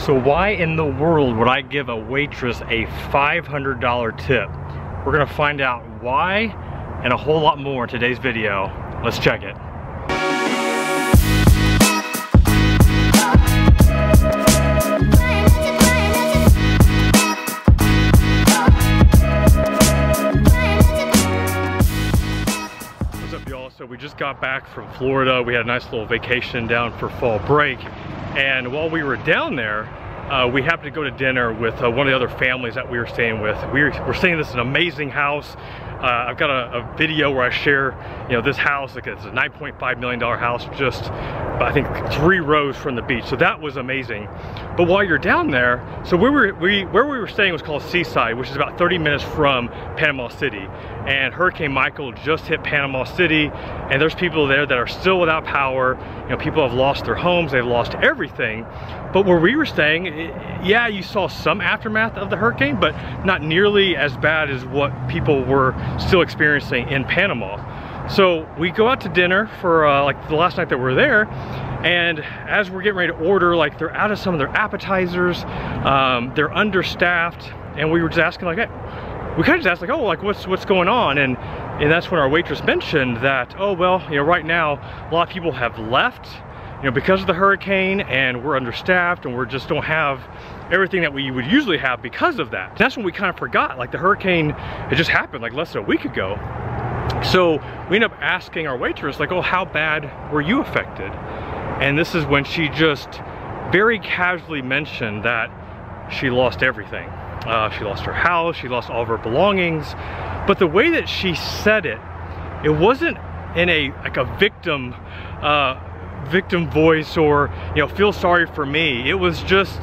So why in the world would I give a waitress a $500 tip? We're gonna find out why and a whole lot more in today's video. Let's check it. What's up, y'all? So we just got back from Florida. We had a nice little vacation down for fall break. And while we were down there, we happened to go to dinner with one of the other families that we were staying with. We're staying in this an amazing house. I've got a video where I share, this house. Like, it's a $9.5 million house, just I think 3 rows from the beach. So that was amazing. But while you're down there, so where we were staying was called Seaside, which is about 30 minutes from Panama City. And Hurricane Michael just hit Panama City, and there's people there that are still without power. People have lost their homes, they've lost everything. But where we were staying, yeah, you saw some aftermath of the hurricane, but not nearly as bad as what people were still experiencing in Panama. So we go out to dinner for like the last night that we're there, and as we're getting ready to order, like, they're out of some of their appetizers, they're understaffed, and we were just asking, like, hey, we kind of just asked, like, oh, like, what's going on? And that's when our waitress mentioned that, oh, well, right now a lot of people have left, because of the hurricane, and we're understaffed, and we just don't have everything that we would usually have because of that. And that's when we kind of forgot, like, the hurricane, it just happened like less than a week ago. So we ended up asking our waitress, like, oh, how bad were you affected? And this is when she just very casually mentioned that she lost everything. She lost her house, she lost all of her belongings. But the way that she said it, it wasn't in a victim voice, or feel sorry for me. It was just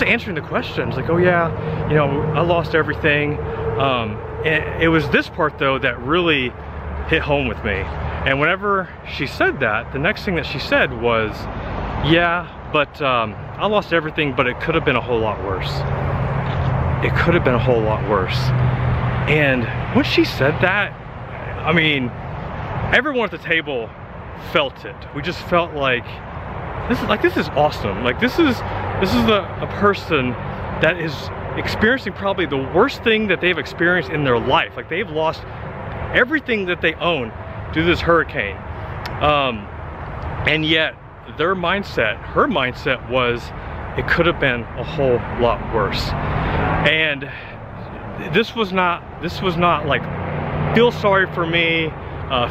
answering the questions, like, oh yeah, I lost everything. And it was this part though that really hit home with me. And whenever she said that, the next thing that she said was, yeah, but I lost everything, but it could have been a whole lot worse. It could have been a whole lot worse. And when she said that, I mean, everyone at the table felt it. We just felt like this is awesome. Like, this is a person that is experiencing probably the worst thing that they've experienced in their life. Like, they've lost everything that they own due to this hurricane. And yet her mindset was, it could have been a whole lot worse. And this was not like, feel sorry for me,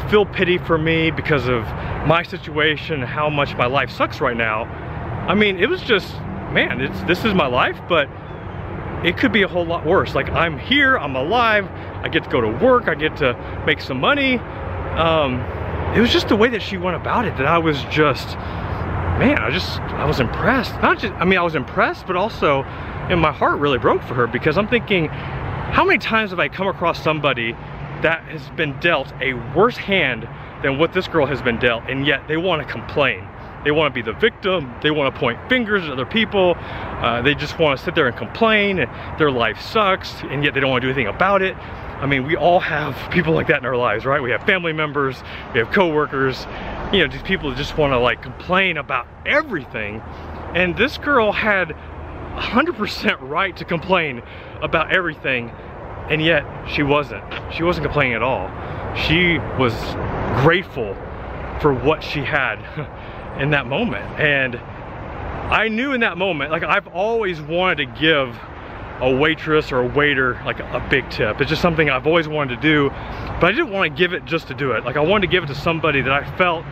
feel pity for me because of my situation, how much my life sucks right now. I mean, it was just, man, this is my life, but it could be a whole lot worse. Like, I'm here, I'm alive, I get to go to work, I get to make some money. It was just the way that she went about it that I was just, man, I was impressed. I was impressed, but also, and my heart really broke for her, because I'm thinking, how many times have I come across somebody that has been dealt a worse hand than what this girl has been dealt, and yet they want to complain. They want to be the victim, they want to point fingers at other people, they just want to sit there and complain, and their life sucks, and yet they don't want to do anything about it. I mean, we all have people like that in our lives, right? We have family members, we have co-workers, these people that just want to, like, complain about everything. And this girl had 100% right to complain about everything, and yet she wasn't complaining at all. She was grateful for what she had in that moment. And I knew in that moment, like, I've always wanted to give a waitress or a waiter like a big tip. It's just something I've always wanted to do, but I didn't want to give it just to do it. Like, I wanted to give it to somebody that I felt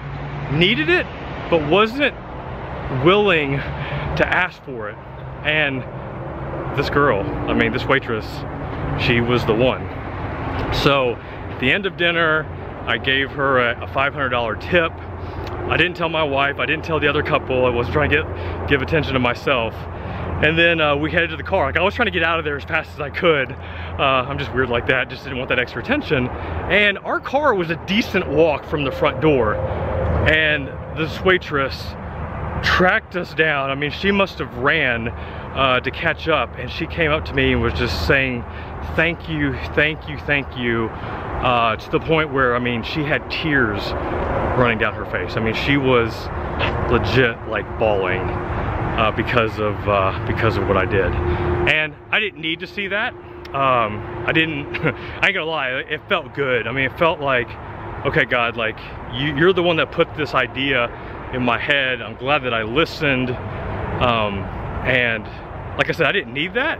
needed it, but wasn't willing to ask for it. And this girl, I mean, this waitress, she was the one. So at the end of dinner, I gave her a $500 tip. I didn't tell my wife, I didn't tell the other couple. I was trying to give attention to myself. And then we headed to the car. Like, I was trying to get out of there as fast as I could. I'm just weird like that, just didn't want that extra attention. And our car was a decent walk from the front door. And this waitress tracked us down. I mean, she must have ran to catch up, and she came up to me and was just saying, thank you, thank you, thank you, to the point where, I mean, she had tears running down her face. I mean, she was legit, like, bawling. because of what I did. And I didn't need to see that. I ain't gonna lie, it felt good. I mean, it felt like, okay, God, like you're the one that put this idea in my head. I'm glad that I listened. And like I said, I didn't need that,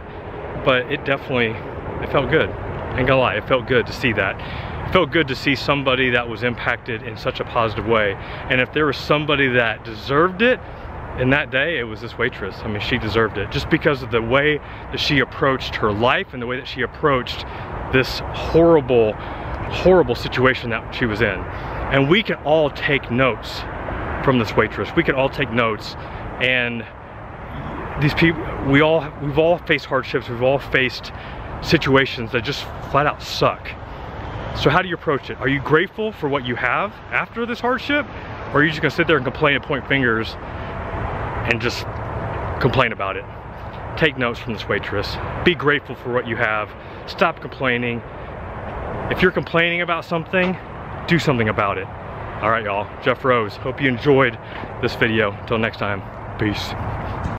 but it felt good. Ain't gonna lie, it felt good to see that. It felt good to see somebody that was impacted in such a positive way. And if there was somebody that deserved it in that day, it was this waitress. I mean, she deserved it just because of the way that she approached her life and the way that she approached this horrible, horrible situation that she was in. And we can all take notes from this waitress. We can all take notes. And these people, we've all faced hardships. We've all faced situations that just flat out suck. So how do you approach it? Are you grateful for what you have after this hardship? Or are you just gonna sit there and complain and point fingers and just complain about it? Take notes from this waitress. Be grateful for what you have. Stop complaining. If you're complaining about something, do something about it. All right, y'all, Jeff Rose. Hope you enjoyed this video. Until next time, peace.